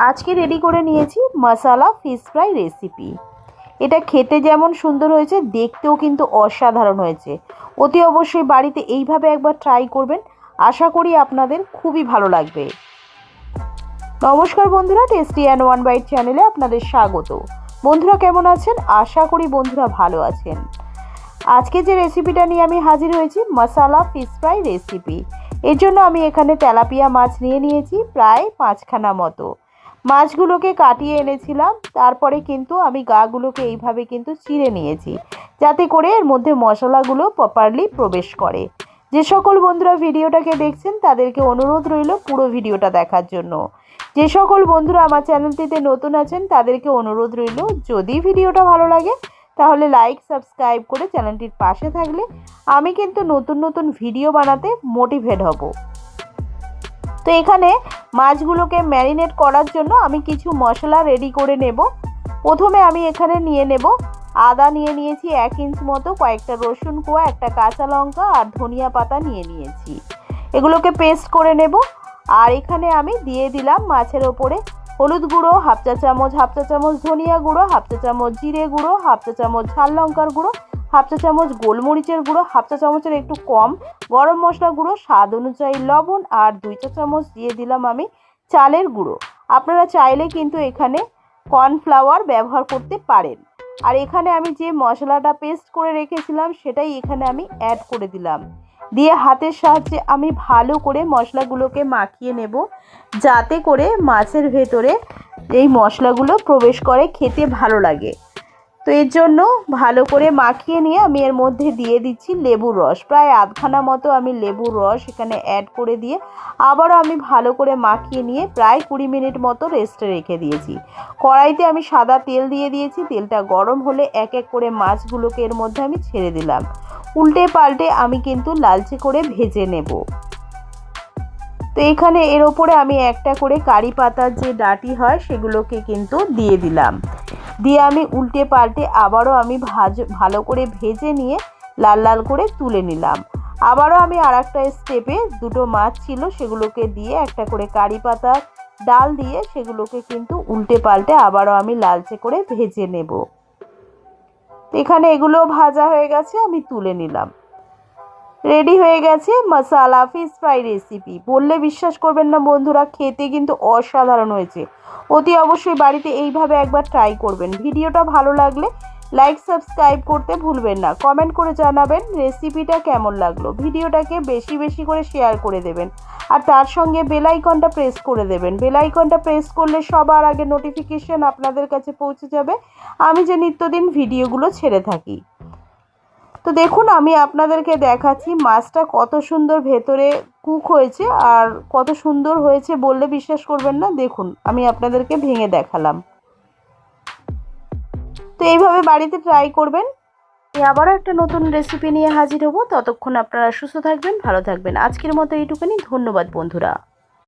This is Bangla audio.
আজকে রেডি করে নিয়েছি মশালা ফিশ ফ্রাই রেসিপি। এটা খেতে যেমন সুন্দর হয়েছে, দেখতেও কিন্তু অসাধারণ হয়েছে। অতি অবশ্যই বাড়িতে এইভাবে একবার ট্রাই করবেন, আশা করি আপনাদের খুবই ভালো লাগবে। নমস্কার বন্ধুরা, টেস্টি অ্যান্ড ওয়ান বাইট চ্যানেলে আপনাদের স্বাগত। বন্ধুরা কেমন আছেন? আশা করি বন্ধুরা ভালো আছেন। আজকে যে রেসিপিটা নিয়ে আমি হাজির হয়েছি, মশালা ফিশ ফ্রাই রেসিপি। এর জন্য আমি এখানে তেলাপিয়া মাছ নিয়ে নিয়েছি প্রায় 5খানা মতো। মাছগুলোকে কাটিয়ে এনেছিলাম, তারপরে কিন্তু আমি গাগুলোকে এইভাবে কিন্তু চিড়ে নিয়েছি, যাতে করে এর মধ্যে মশলাগুলো প্রপারলি প্রবেশ করে। যে সকল বন্ধুরা ভিডিওটাকে দেখছেন তাদেরকে অনুরোধ রইল পুরো ভিডিওটা দেখার জন্য। যে সকল বন্ধুরা আমার চ্যানেলটিতে নতুন আছেন তাদেরকে অনুরোধ রইল, যদি ভিডিওটা ভালো লাগে তাহলে লাইক সাবস্ক্রাইব করে চ্যানেলটির পাশে থাকলে আমি কিন্তু নতুন নতুন ভিডিও বানাতে মোটিভেট হব। তো এখানে মাছগুলোকে ম্যারিনেট করার জন্য আমি কিছু মশলা রেডি করে নেব। প্রথমে আমি এখানে নিয়ে নেব আদা নিয়ে নিয়েছি 1 ইঞ্চ মতো, কয়েকটা রসুন কোয়া, একটা কাঁচা লঙ্কা আর ধনিয়া পাতা নিয়ে নিয়েছি। এগুলোকে পেস্ট করে নেব। আর এখানে আমি দিয়ে দিলাম মাছের ওপরে হলুদ গুঁড়ো হাফ চা চামচ ধনিয়া গুঁড়ো হাফ চা চামচ, জিরে গুঁড়ো হাফ চা চামচ, ঝাল লঙ্কার গুঁড়ো হাফ চা চামচ, গোলমরিচের গুঁড়ো হাফ চা চামচের একটু কম, গরম মশলা গুঁড়ো স্বাদ অনুযায়ী লবণ, আর 2 চা চামচ দিয়ে দিলাম আমি চালের গুঁড়ো। আপনারা চাইলে কিন্তু এখানে কর্নফ্লাওয়ার ব্যবহার করতে পারেন। আর এখানে আমি যে মশলাটা পেস্ট করে রেখেছিলাম সেটাই এখানে আমি অ্যাড করে দিলাম। দিয়ে হাতের সাহায্যে আমি ভালো করে মশলাগুলোকে মাখিয়ে নেব, যাতে করে মাছের ভেতরে এই মশলাগুলো প্রবেশ করে, খেতে ভালো লাগে। তো এর জন্য ভালো করে মাখিয়ে নিয়ে আমি এর মধ্যে দিয়ে দিচ্ছি লেবুর রস। প্রায় আধখানা মতো আমি লেবুর রস এখানে অ্যাড করে দিয়ে আবারও আমি ভালো করে মাখিয়ে নিয়ে প্রায় 20 মিনিট মতো রেস্টে রেখে দিয়েছি। কড়াইতে আমি সাদা তেল দিয়ে দিয়েছি। তেলটা গরম হলে এক এক করে মাছগুলোকে এর মধ্যে আমি ছেড়ে দিলাম। উল্টে পাল্টে আমি কিন্তু লালচে করে ভেজে নেব। তো এখানে এর ওপরে আমি একটা করে কারি পাতার যে ডাঁটি হয় সেগুলোকে কিন্তু দিয়ে দিলাম। দিয়ে আমি উল্টে পাল্টে আবারও আমি ভালো করে ভেজে নিয়ে লাল লাল করে তুলে নিলাম। আবারও আমি আর একটা স্টেপে দুটো মাছ ছিল সেগুলোকে দিয়ে একটা করে কারি পাতা ডাল দিয়ে সেগুলোকে কিন্তু উল্টে পাল্টে আবারও আমি লালচে করে ভেজে নেব। এখানে এগুলো ভাজা হয়ে গেছে, আমি তুলে নিলাম। রেডি হয়ে গেছে মশালা ফিশ ফ্রাই রেসিপি। বললে বিশ্বাস করবেন না বন্ধুরা, খেতে কিন্তু অসাধারণ হয়েছে। অতি অবশ্যই বাড়িতে এইভাবে একবার ট্রাই করবেন। ভিডিওটা ভালো লাগলে লাইক সাবস্ক্রাইব করতে ভুলবেন না। কমেন্ট করে জানাবেন রেসিপিটা কেমন লাগলো। ভিডিওটাকে বেশি বেশি করে শেয়ার করে দেবেন, আর তার সঙ্গে বেল আইকনটা প্রেস করে দেবেন। বেল আইকনটা প্রেস করলে সবার আগে নোটিফিকেশন আপনাদের কাছে পৌঁছে যাবে আমি যে নিত্যদিন ভিডিওগুলো ছেড়ে থাকি। তো দেখুন, আমি আপনাদেরকে দেখাচ্ছি মাছটা কত সুন্দর ভেতরে কুক হয়েছে আর কত সুন্দর হয়েছে, বললে বিশ্বাস করবেন না। দেখুন, আমি আপনাদেরকে ভেঙে দেখালাম। তো এইভাবে বাড়িতে ট্রাই করবেন। আবারও একটা নতুন রেসিপি নিয়ে হাজির হব। ততক্ষণ আপনারা সুস্থ থাকবেন, ভালো থাকবেন। আজকের মতো এইটুকুনি। ধন্যবাদ বন্ধুরা।